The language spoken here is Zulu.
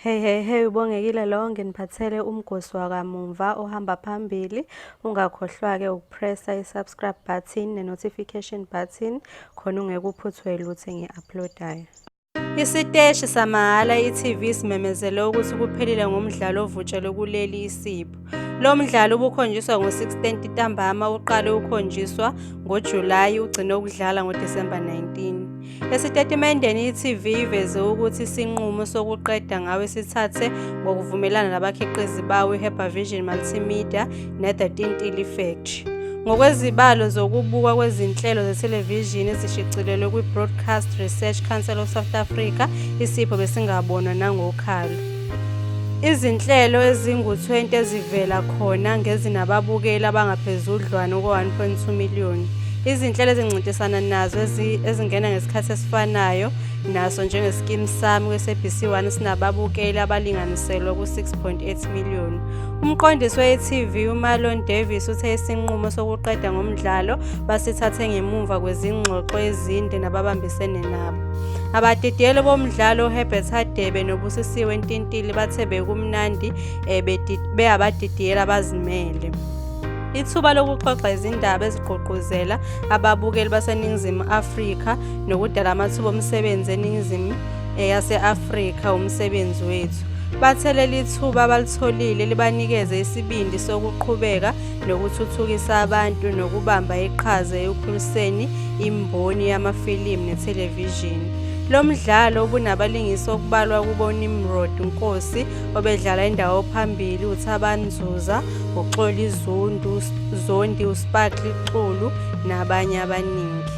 Hey, ubongekile lo nginiphathele umgosi wakamuva ohamba phambili. Ungakhohlwa-ke ukupressa i-subscribe button ne-notification button khona ungeke uphuthwe lutho engi-uploadayo. Isiteshi samahhala i-TV simemezele ukuthi kuphelile ngomdlalo ovutshelwe kuleli isipho. Lo mdlalo ubukhonjiswa ngo-16 ntambama uqale ukukhonjiswa ngoJulayi ugcine ukudlala ngoDisemba 19. Esitatimendeni i-TV iveze ukuthi isinqumo sokuqeda ngawe sithathe ngokuvumelana nabakhiqizi bawo iHerbavision Multimedia neThe Tintili Factory. Ngokwezibalo zokubukwa kwezinhlelo zethelevishini ezishicilelwe kwi-Broadcast Research Council of South Africa, isipho besingabonwa nangokhalo. Izinhlelo ezingu-20 ezivela khona ngezinababukeli abangaphezudlwana kuka-1.2 million. Izinhlelo ezincintisana nazo ezingena ngesikhathi esifanayo naso njengeSkeem Saam kwe-SABC1 sinababukeli abalinganiselwa ku-6.8 million. Umqondisi we-TV uMarlon Davis uthe isinqumo sokuqeda ngomdlalo basithathe ngemuva kwezingxoxo ezinde nababambisene nabo. Abadidiyeli bomdlalo uHerbert Hadebe noBusisiwe Ntintili bathe bekumnandi abadidiyeli abazimele. Ithuba lokuxoxa izindaba ezigqugquzela ababukeli baseNingizimu Afrika nokudala amathuba omsebenzi eNingizimu yase-Afrika umsebenzi wethu. Bathe leli thuba abalitholile libanikeze isibindi sokuqhubeka nokuthuthukisa abantu nokubamba iqhaza ekukhuliseni imboni yamafilimu nethelevishini. Lo mdlalo ubunabalingisi okubalwa kubo Nimrod Nkosi obedlala indawo phambili, uThabani Zuza, uXoli Zondi, uSparkly Xulu nabanye abaningi.